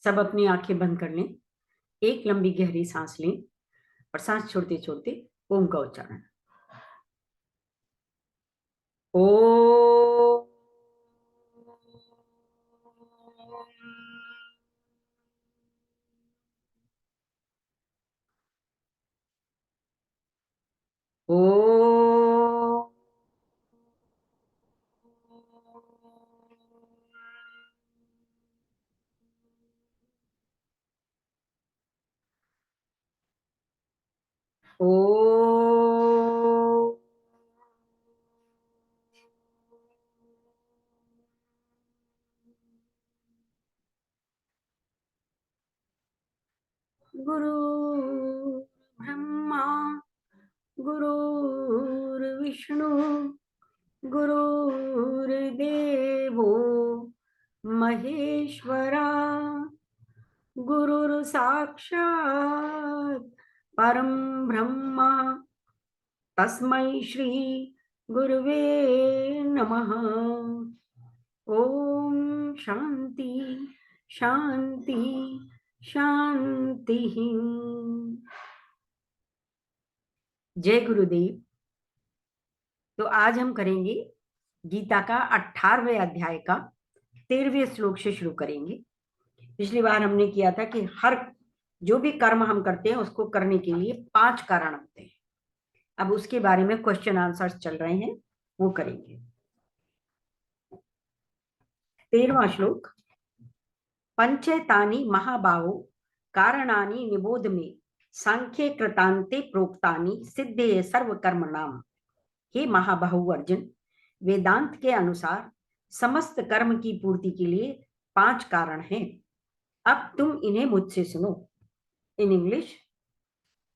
सब अपनी आंखें बंद कर लें, एक लंबी गहरी सांस लें और सांस छोड़ते छोड़ते ओम का उच्चारण। ओ ओ ओ गुरु ब्रह्मा गुरुर्विष्णु गुरुर्देवो महेश्वरा गुरुर् साक्षात् परम ब्रह्मा तस्मै श्री गुरुवे नमः। ओम शांति शांति शांति। जय गुरुदेव। तो आज हम करेंगे गीता का 18वें अध्याय का 13वें श्लोक से शुरू करेंगे। पिछली बार हमने किया था कि हर जो भी कर्म हम करते हैं उसको करने के लिए 5 कारण होते हैं। अब उसके बारे में क्वेश्चन आंसर्स चल रहे हैं, वो करेंगे। 13वां श्लोक। पंचेतानि महाबाहो कारणानि निबोध में सांख्ये कृतांते प्रोक्तानि सिद्धे सर्व कर्म नाम। हे महाबाहु अर्जुन, वेदांत के अनुसार समस्त कर्म की पूर्ति के लिए 5 कारण हैं। अब तुम इन्हें मुझसे सुनो। In English,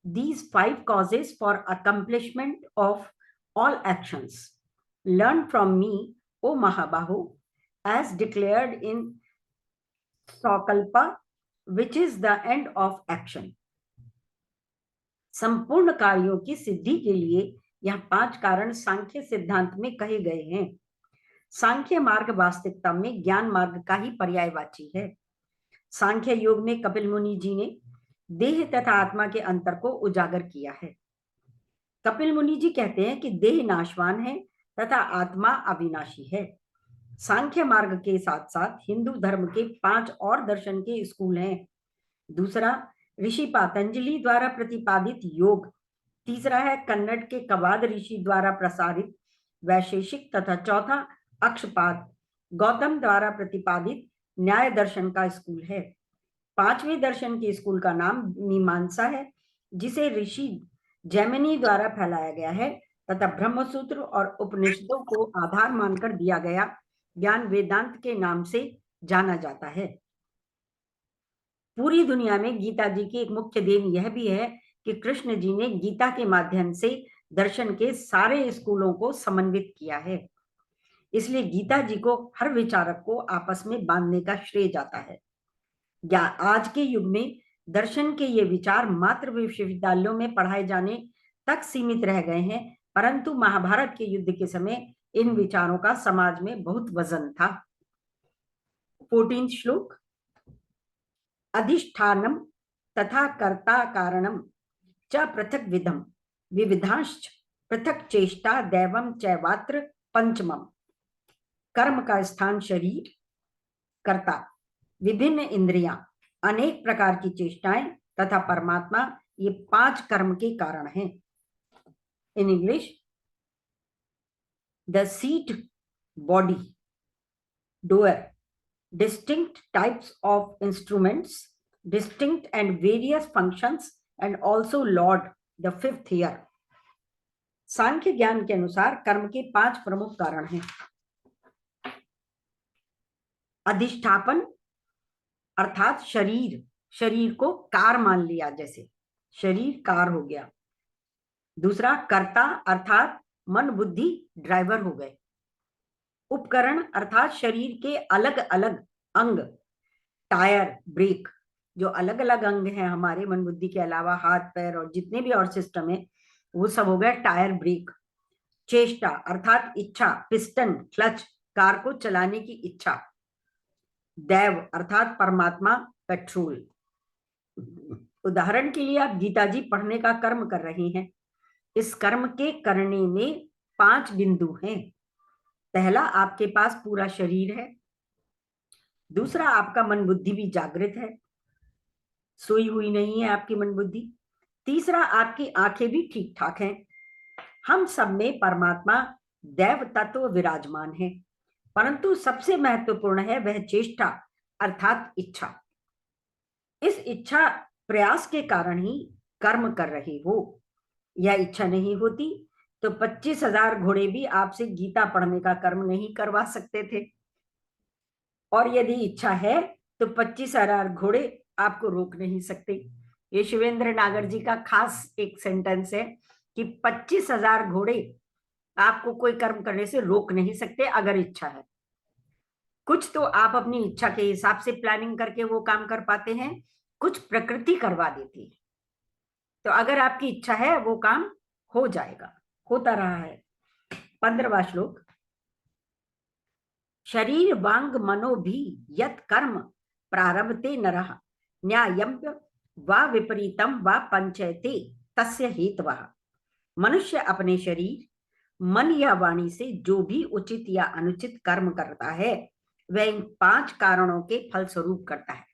these 5 causes for accomplishment of all actions. Learn from me, O Mahabahu, as declared in Sakalpa, which is the end of action. संपूर्ण कार्यों की सिद्धि के लिए यह 5 कारण सांख्य सिद्धांत में कहे गए हैं। सांख्य मार्ग वास्तविकता में ज्ञान मार्ग का ही पर्यायवाची है। सांख्य योग में कपिल मुनि जी ने देह तथा आत्मा के अंतर को उजागर किया है। कपिल मुनि जी कहते हैं कि देह नाशवान है तथा आत्मा अविनाशी है। सांख्य मार्ग के साथ साथ हिंदू धर्म के 5 और दर्शन के स्कूल हैं। दूसरा ऋषि पातंजलि द्वारा प्रतिपादित योग। तीसरा है कन्नड़ के कवाद ऋषि द्वारा प्रसारित वैशेषिक तथा चौथा अक्षपाद गौतम द्वारा प्रतिपादित न्याय दर्शन का स्कूल है। 5वें दर्शन के स्कूल का नाम मीमांसा है, जिसे ऋषि जैमिनी द्वारा फैलाया गया है तथा ब्रह्मसूत्र और उपनिषदों को आधार मानकर दिया गया ज्ञान वेदांत के नाम से जाना जाता है। पूरी दुनिया में गीता जी की एक मुख्य देन यह भी है कि कृष्ण जी ने गीता के माध्यम से दर्शन के सारे स्कूलों को समन्वित किया है। इसलिए गीता जी को हर विचारक को आपस में बांधने का श्रेय जाता है। आज के युग में दर्शन के ये विचार मात्र विश्वविद्यालयों में पढ़ाए जाने तक सीमित रह गए हैं, परंतु महाभारत के युद्ध के समय इन विचारों का समाज में बहुत वजन था। 14 श्लोक। अधिष्ठानम तथा कर्ता कारणम च पृथक विधम विविधांश्च पृथक चेष्टा दैवम चैवात्र पंचमम। कर्म का स्थान शरीर, कर्ता, विभिन्न इंद्रियां, अनेक प्रकार की चेष्टाएं तथा परमात्मा, ये 5 कर्म के कारण हैं। In English, the seat, body, door, distinct types of instruments, distinct and various functions, and also Lord, the 5th year. सांख्य ज्ञान के अनुसार कर्म के 5 प्रमुख कारण हैं। अधिष्ठापन अर्थात शरीर, शरीर को कार मान लिया, जैसे शरीर कार हो गया। दूसरा कर्ता अर्थात मन बुद्धि ड्राइवर हो गए। उपकरण अर्थात शरीर के अलग अलग अंग, टायर, ब्रेक, जो अलग अलग अंग हैं हमारे मन बुद्धि के अलावा, हाथ पैर और जितने भी और सिस्टम है, वो सब हो गया टायर ब्रेक। चेष्टा अर्थात इच्छा, पिस्टन, क्लच, कार को चलाने की इच्छा। दैव अर्थात परमात्मा, पेट्रोल। उदाहरण के लिए आप गीता जी पढ़ने का कर्म कर रहे हैं। इस कर्म के करने में 5 बिंदु हैं। पहला, आपके पास पूरा शरीर है। दूसरा, आपका मन बुद्धि भी जागृत है, सोई हुई नहीं है आपकी मन बुद्धि। तीसरा, आपकी आंखें भी ठीक ठाक हैं। हम सब में परमात्मा दैव तत्व विराजमान है, परंतु सबसे महत्वपूर्ण है वह चेष्टा अर्थात इच्छा। इस इच्छा प्रयास के कारण ही कर्म कर रहे हो। यह इच्छा नहीं होती तो 25,000 घोड़े भी आपसे गीता पढ़ने का कर्म नहीं करवा सकते थे, और यदि इच्छा है तो 25,000 घोड़े आपको रोक नहीं सकते। ये शिवेंद्र नागर जी का खास एक सेंटेंस है कि 25,000 घोड़े आपको कोई कर्म करने से रोक नहीं सकते अगर इच्छा है। कुछ तो आप अपनी इच्छा के हिसाब से प्लानिंग करके वो काम कर पाते हैं, कुछ प्रकृति करवा देती है। तो अगर आपकी इच्छा है वो काम हो जाएगा, होता रहा है। 15वां श्लोक। शरीर वांग मनो भी यत कर्म प्रारभते नरः न्यायं वा विपरीतम वा पंचयते तस्य हेतवः। मनुष्य अपने शरीर, मन या वाणी से जो भी उचित या अनुचित कर्म करता है वह इन 5 कारणों के फलस्वरूप करता है।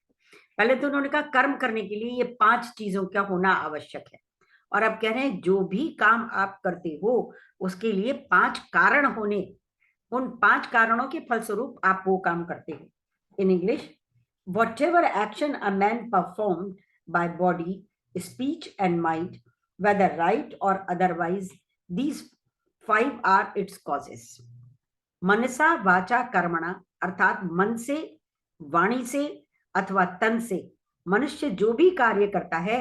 पहले तो उन्होंने कहा कर्म करने के लिए ये 5 चीजों का होना आवश्यक है, और अब कह रहे हैं जो भी काम आप करते हो उसके लिए 5 कारण होने, उन 5 कारणों के फलस्वरूप आप वो काम करते हो। In English, whatever action a man performed by body, speech and mind, whether right or otherwise, these 5 are its causes. मनसा वाचा कर्मणा अर्थात मन से, वाणी से अथवा तन से मनुष्य जो भी कार्य करता है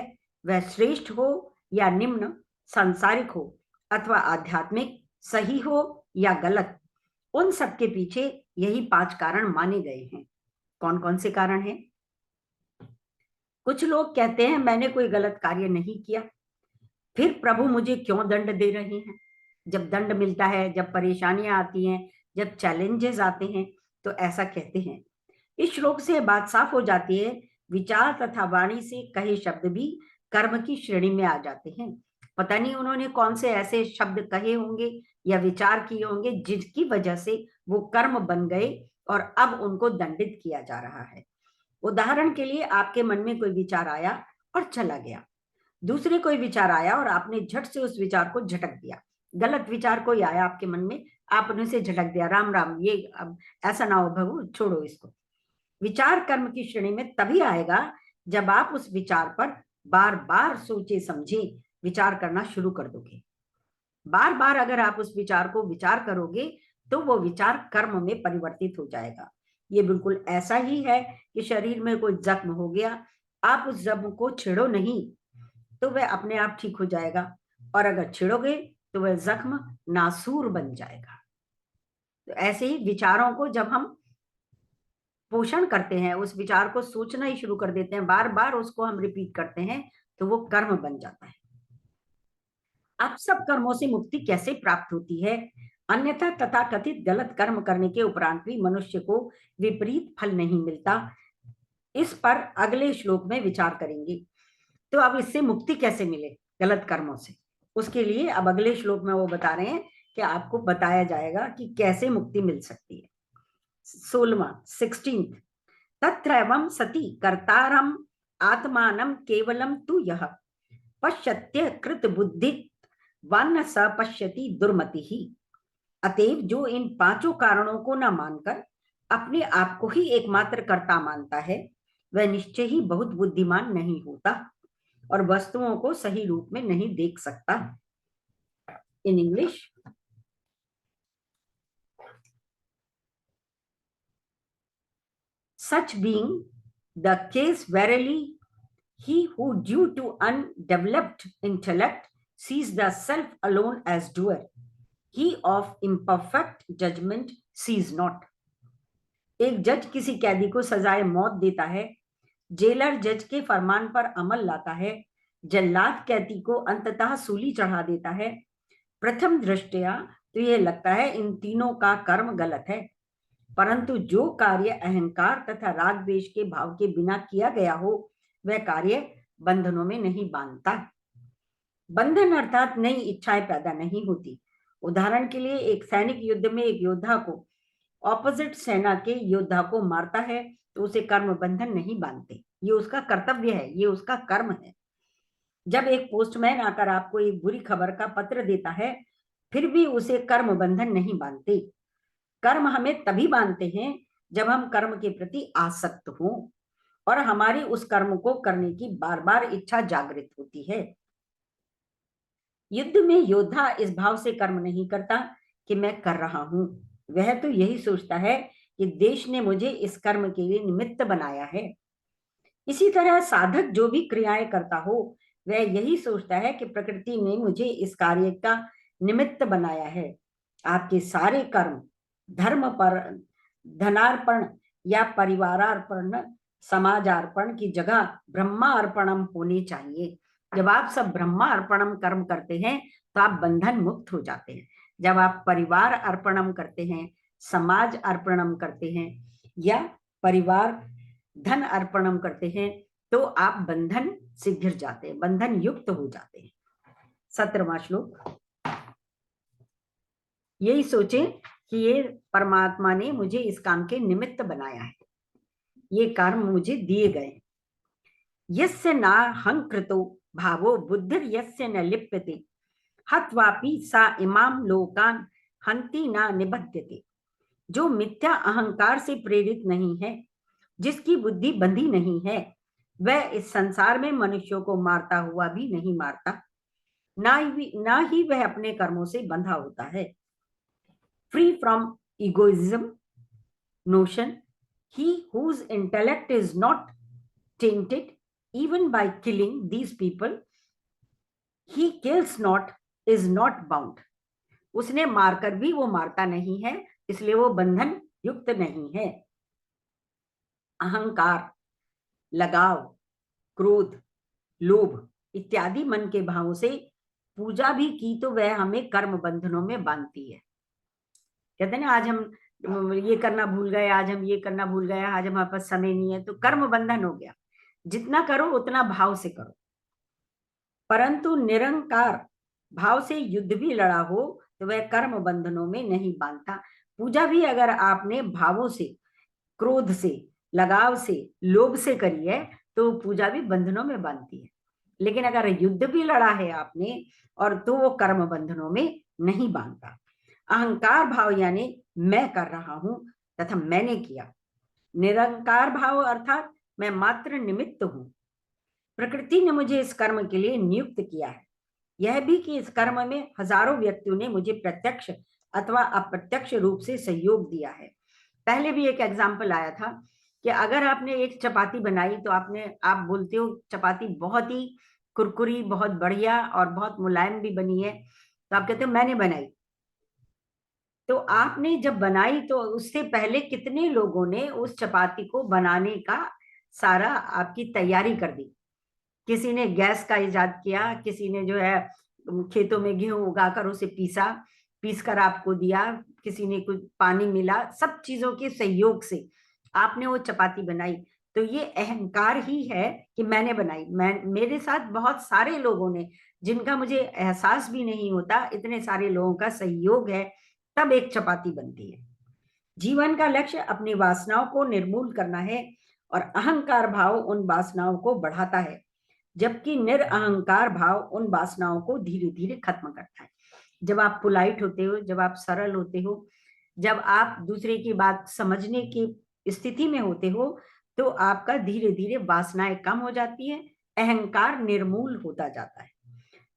वह श्रेष्ठ हो या निम्न, सांसारिक हो अथवा आध्यात्मिक, सही हो या गलत, उन सब के पीछे यही 5 कारण माने गए हैं। कौन कौन से कारण हैं? कुछ लोग कहते हैं मैंने कोई गलत कार्य नहीं किया, फिर प्रभु मुझे क्यों दंड दे रहे हैं? जब दंड मिलता है, जब परेशानियां आती हैं, जब चैलेंजेस आते हैं, तो ऐसा कहते हैं। इस श्लोक से बात साफ हो जाती है, विचार तथा वाणी से कहे शब्द भी कर्म की श्रेणी में आ जाते हैं। पता नहीं उन्होंने कौन से ऐसे शब्द कहे होंगे या विचार किए होंगे जिसकी वजह से वो कर्म बन गए और अब उनको दंडित किया जा रहा है। उदाहरण के लिए, आपके मन में कोई विचार आया और चला गया, दूसरे कोई विचार आया और आपने झट से उस विचार को झटक दिया। गलत विचार कोई आया आपके मन में, आपने उसे झटक दिया, राम राम, ये अब ऐसा ना हो भगु, छोड़ो इसको। विचार कर्म की श्रेणी में तभी आएगा जब आप उस विचार पर बार बार सोचे समझे विचार करना शुरू कर दोगे। बार बार अगर आप उस विचार को विचार करोगे तो वो विचार कर्म में परिवर्तित हो जाएगा। ये बिल्कुल ऐसा ही है कि शरीर में कोई जख्म हो गया, आप उस जख्म को छेड़ो नहीं तो वह अपने आप ठीक हो जाएगा, और अगर छेड़ोगे तो वह जख्म नासूर बन जाएगा। तो ऐसे ही विचारों को जब हम पोषण करते हैं, उस विचार को सोचना ही शुरू कर देते हैं, बार बार उसको हम रिपीट करते हैं, तो वो कर्म बन जाता है। अब सब कर्मों से मुक्ति कैसे प्राप्त होती है? अन्यथा तथाकथित गलत कर्म करने के उपरांत भी मनुष्य को विपरीत फल नहीं मिलता। इस पर अगले श्लोक में विचार करेंगे। तो अब इससे मुक्ति कैसे मिले गलत कर्मों से, उसके लिए अब अगले श्लोक में वो बता रहे हैं कि आपको बताया जाएगा कि कैसे मुक्ति मिल सकती है। 16वां 16, तत्रैवं सति कर्तारम आत्मानं केवलम तु यह पश्यत्य कृत बुद्धि वन स पश्यति दुर्मति ही। अतएव जो इन 5 कारणों को न मानकर अपने आप को ही एकमात्र कर्ता मानता है वह निश्चय ही बहुत बुद्धिमान नहीं होता और वस्तुओं को सही रूप में नहीं देख सकता। In English, such being the case, verily he who due to undeveloped intellect sees the self alone as doer, he of imperfect judgment sees not. एक जज किसी कैदी को सजाए मौत देता है, जेलर जज के फरमान पर अमल लाता है, जल्लाद कैदी को अंततः सूली चढ़ा देता है। प्रथम दृष्टया तो यह लगता है इन तीनों का कर्म गलत है, परंतु जो कार्य अहंकार तथा राग द्वेष के भाव के बिना किया गया हो वह कार्य बंधनों में नहीं बांधता। बंधन अर्थात नई इच्छाएं पैदा नहीं होती। उदाहरण के लिए एक सैनिक युद्ध में एक योद्धा को ऑपोजिट सेना के योद्धा को मारता है तो उसे कर्म बंधन नहीं बांधते। ये उसका कर्तव्य है, ये उसका कर्म है। जब एक पोस्टमैन आकर आपको एक बुरी खबर का पत्र देता है फिर भी उसे कर्म बंधन नहीं बांधते। कर्म हमें तभी बांधते हैं जब हम कर्म के प्रति आसक्त हों और हमारी उस कर्म को करने की बार बार इच्छा जागृत होती है। युद्ध में योद्धा इस भाव से कर्म नहीं करता कि मैं कर रहा हूं। वह तो यही सोचता है कि देश ने मुझे इस कर्म के लिए निमित्त बनाया है। इसी तरह साधक जो भी क्रियाएं करता हो वह यही सोचता है कि प्रकृति ने मुझे इस कार्य का निमित्त बनाया है। आपके सारे कर्म धर्म पर धनार्पण या परिवारार्पण समाजार्पण की जगह ब्रह्मार्पणम होने चाहिए। जब आप सब ब्रह्मार्पणम कर्म करते हैं तो आप बंधन मुक्त हो जाते हैं। जब आप परिवार अर्पणम करते हैं, समाज अर्पणम करते हैं या परिवार धन अर्पणम करते हैं तो आप बंधन से घिर जाते हैं, बंधन युक्त हो जाते हैं। 17वां श्लोक। यही सोचें कि ये परमात्मा ने मुझे इस काम के निमित्त बनाया है, ये कर्म मुझे दिए गए। यस्य ना हंकृतो भावो बुद्धिर यस्य न लिप्यते हत्वापि सा इमाम लोकान हंति ना निबध्यते। जो मिथ्या अहंकार से प्रेरित नहीं है, जिसकी बुद्धि बंधी नहीं है, वह इस संसार में मनुष्यों को मारता हुआ भी नहीं मारता, ना ही वह अपने कर्मों से बंधा होता है। Free from egoism notion, he whose intellect is not tainted even by killing these people, he kills not, is not bound. उसने मारकर भी वो मारता नहीं है, इसलिए वो बंधन युक्त नहीं है। अहंकार, लगाव, क्रोध, लोभ इत्यादि मन के भावों से पूजा भी की तो वह हमें कर्म बंधनों में बांधती है। कहते हैं ना, आज हम ये करना भूल गए, आज हम ये करना भूल गए, आज हमारे पास समय नहीं है, तो कर्म बंधन हो गया। जितना करो उतना भाव से करो। परंतु निरंकार भाव से युद्ध भी लड़ा हो तो वह कर्म बंधनों में नहीं बांधता। पूजा भी अगर आपने भावों से, क्रोध से, लगाव से, लोभ से करी है तो पूजा भी बंधनों में बांधती है। लेकिन अगर युद्ध भी लड़ा है आपने और तो वो कर्म बंधनों में नहीं बांधता। अहंकार भाव यानी मैं कर रहा हूं तथा मैंने किया। निरंकार भाव अर्थात मैं मात्र निमित्त हूं। प्रकृति ने मुझे इस कर्म के लिए नियुक्त किया है। यह भी कि इस कर्म में हजारों व्यक्तियों ने मुझे प्रत्यक्ष अथवा अप्रत्यक्ष रूप से सहयोग दिया है। पहले भी एक एग्जाम्पल आया था कि अगर आपने एक चपाती बनाई तो आप बोलते हो चपाती बहुत ही कुरकुरी, बहुत बढ़िया और बहुत मुलायम भी बनी है, तो आप कहते हो मैंने बनाई। तो आपने जब बनाई तो उससे पहले कितने लोगों ने उस चपाती को बनाने का सारा आपकी तैयारी कर दी। किसी ने गैस का इजाद किया, किसी ने जो है खेतों में गेहूं उगाकर उसे पीस कर आपको दिया, किसी ने कुछ पानी मिला, सब चीजों के सहयोग से आपने वो चपाती बनाई। तो ये अहंकार ही है कि मैंने बनाई। मेरे साथ बहुत सारे लोगों ने, जिनका मुझे एहसास भी नहीं होता, इतने सारे लोगों का सहयोग है, तब एक चपाती बनती है। जीवन का लक्ष्य अपनी वासनाओं को निर्मूल करना है और अहंकार भाव उन वासनाओं को बढ़ाता है, जबकि निरअहंकार भाव उन वासनाओं को धीरे धीरे खत्म करता है। जब आप पोलाइट होते हो, जब आप सरल होते हो, जब आप दूसरे की बात समझने की स्थिति में होते हो, तो आपका धीरे धीरे वासनाएं कम हो जाती है, अहंकार निर्मूल होता जाता है।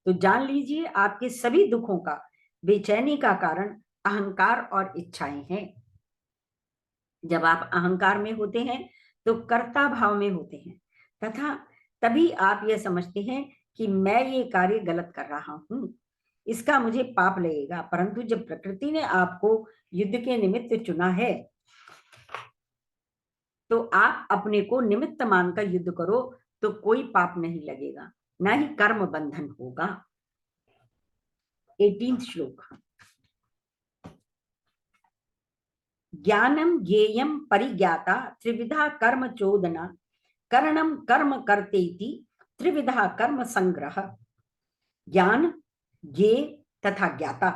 तो जान लीजिए आपके सभी दुखों का, बेचैनी का कारण अहंकार और इच्छाएं हैं। जब आप अहंकार में होते हैं तो कर्ता भाव में होते हैं तथा तभी आप यह समझते हैं कि मैं ये कार्य गलत कर रहा हूं, इसका मुझे पाप लगेगा। परंतु जब प्रकृति ने आपको युद्ध के निमित्त चुना है तो आप अपने को निमित्त मानकर युद्ध करो तो कोई पाप नहीं लगेगा, ना ही कर्म बंधन होगा। 18वां श्लोक। ज्ञानम ज्ञेयम परिज्ञाता त्रिविधा कर्म चोदना करणम कर्म करतेति त्रिविधा कर्म संग्रह। ज्ञान, ज्ञेय तथा ज्ञाता,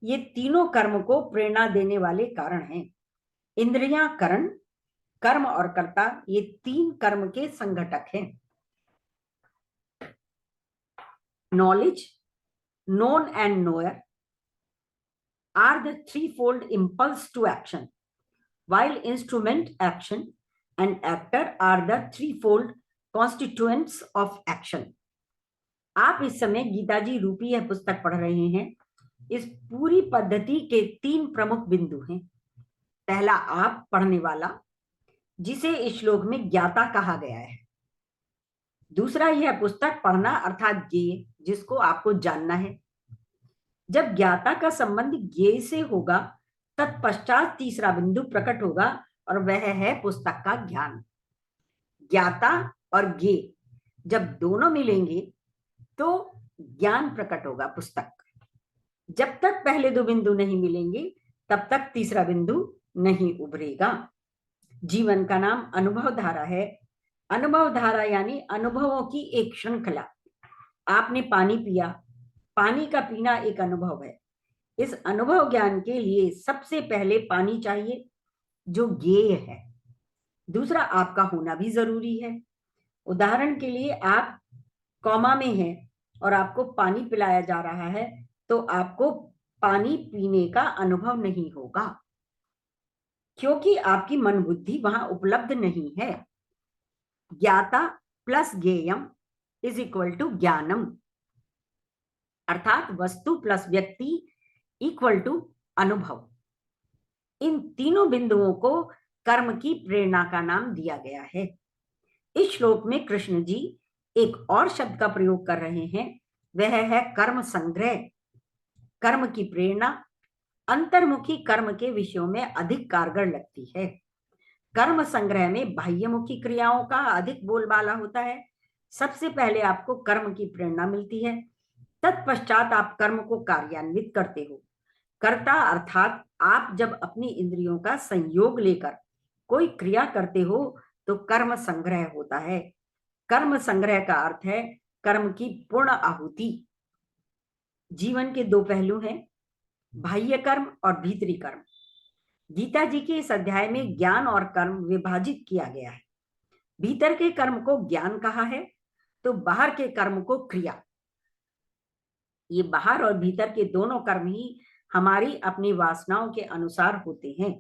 ये तीनों कर्म को प्रेरणा देने वाले कारण हैं। इंद्रियां, करण, कर्म और कर्ता, ये तीन कर्म के संघटक हैं। Knowledge, known and knower are the threefold impulse to action, while instrument, action and actor are the threefold constituents of action. आप इस समय गीता जी रूपी यह पुस्तक पढ़ रहे हैं। इस पूरी पद्धति के तीन प्रमुख बिंदु हैं। पहला, आप पढ़ने वाला, जिसे इस श्लोक में ज्ञाता कहा गया है। दूसरा, यह पुस्तक पढ़ना अर्थात ज्ञेय, जिसको आपको जानना है। जब ज्ञाता का संबंध ज्ञेय से होगा, तत्पश्चात तीसरा बिंदु प्रकट होगा और वह है पुस्तक का ज्ञान। ज्ञाता और ज्ञेय जब दोनों मिलेंगे तो ज्ञान प्रकट होगा पुस्तक। जब तक पहले दो बिंदु नहीं मिलेंगे तब तक तीसरा बिंदु नहीं उभरेगा। जीवन का नाम अनुभव धारा है। अनुभव धारा यानी अनुभवों की एक श्रृंखला। आपने पानी पिया, पानी का पीना एक अनुभव है। इस अनुभव ज्ञान के लिए सबसे पहले पानी चाहिए, जो ज्ञेय है। दूसरा, आपका होना भी जरूरी है। उदाहरण के लिए, आप कोमा में हैं और आपको पानी पिलाया जा रहा है, तो आपको पानी पीने का अनुभव नहीं होगा, क्योंकि आपकी मन बुद्धि वहां उपलब्ध नहीं है। ज्ञाता प्लस ज्ञेयम इज इक्वल टू ज्ञानम, अर्थात वस्तु प्लस व्यक्ति इक्वल टू अनुभव। इन तीनों बिंदुओं को कर्म की प्रेरणा का नाम दिया गया है। इस श्लोक में कृष्ण जी एक और शब्द का प्रयोग कर रहे हैं, वह है कर्म संग्रह। कर्म की प्रेरणा अंतर्मुखी कर्म के विषयों में अधिक कारगर लगती है। कर्म संग्रह में बाह्यमुखी क्रियाओं का अधिक बोलबाला होता है। सबसे पहले आपको कर्म की प्रेरणा मिलती है, तत्पश्चात आप कर्म को कार्यान्वित करते हो। कर्ता अर्थात आप जब अपनी इंद्रियों का संयोग लेकर कोई क्रिया करते हो तो कर्म संग्रह होता है। कर्म संग्रह का अर्थ है कर्म की पूर्ण आहुति। जीवन के दो पहलू हैं, बाह्य कर्म और भीतरी कर्म। गीता जी के इस अध्याय में ज्ञान और कर्म विभाजित किया गया है। भीतर के कर्म को ज्ञान कहा है, तो बाहर के कर्म को क्रिया। ये बाहर और भीतर के दोनों कर्म ही हमारी अपनी वासनाओं के अनुसार होते हैं।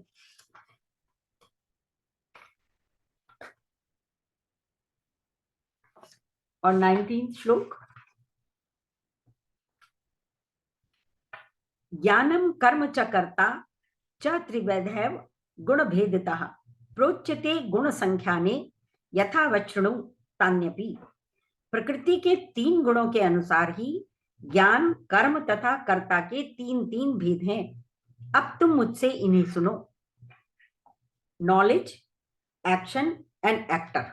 और 19 श्लोक, ज्ञानम कर्म च कर्ता च त्रिवैधैव गुण भेदतः प्रोच्यते गुण संख्याने यथा वक्षणु तान्यपि। प्रकृति के तीन गुणों के अनुसार ही ज्ञान, कर्म तथा कर्ता के तीन तीन भेद हैं। अब तुम मुझसे इन्हें सुनो। Knowledge, action and actor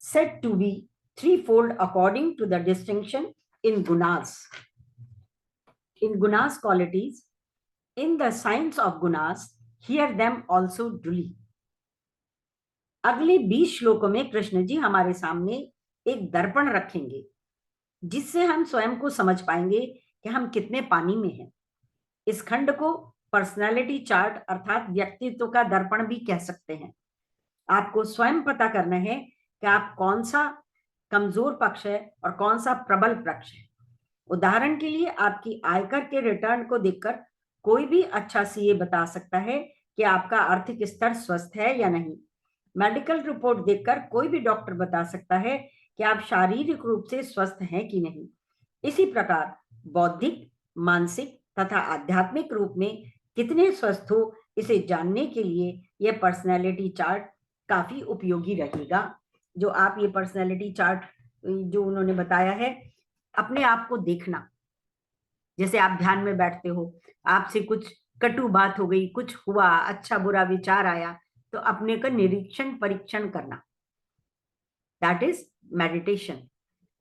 said to be threefold according to the distinction in gunas. In gunas qualities, in the science of gunas, hear them also duly. अगले 20 श्लोकों में कृष्ण जी हमारे सामने एक दर्पण रखेंगे, जिससे हम स्वयं को समझ पाएंगे कि हम कितने पानी में हैं। इस खंड को पर्सनालिटी चार्ट अर्थात व्यक्तित्व का दर्पण भी कह सकते हैं। आपको स्वयं पता करना है कि आप कौन सा कमजोर पक्ष है और कौन सा प्रबल पक्ष है। उदाहरण के लिए, आपकी आयकर के रिटर्न को देखकर कोई भी अच्छा सीए बता सकता है कि आपका आर्थिक स्तर स्वस्थ है या नहीं। मेडिकल रिपोर्ट देखकर कोई भी डॉक्टर बता सकता है कि आप शारीरिक रूप से स्वस्थ हैं कि नहीं। इसी प्रकार बौद्धिक, मानसिक तथा आध्यात्मिक रूप में कितने स्वस्थ हो, इसे जानने के लिए यह पर्सनैलिटी चार्ट काफी उपयोगी रहेगा। जो आप ये पर्सनैलिटी चार्ट जो उन्होंने बताया है, अपने आप को देखना। जैसे आप ध्यान में बैठते हो, आपसे कुछ कटु बात हो गई, कुछ हुआ, अच्छा बुरा विचार आया, तो अपने का निरीक्षण परीक्षण करना, दैट इज मेडिटेशन।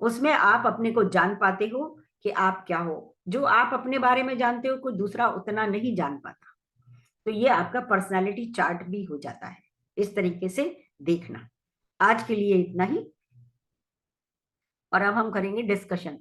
उसमें आप अपने को जान पाते हो कि आप क्या हो। जो आप अपने बारे में जानते हो, कोई दूसरा उतना नहीं जान पाता। तो ये आपका पर्सनालिटी चार्ट भी हो जाता है। इस तरीके से देखना। आज के लिए इतना ही, और अब हम करेंगे डिस्कशन।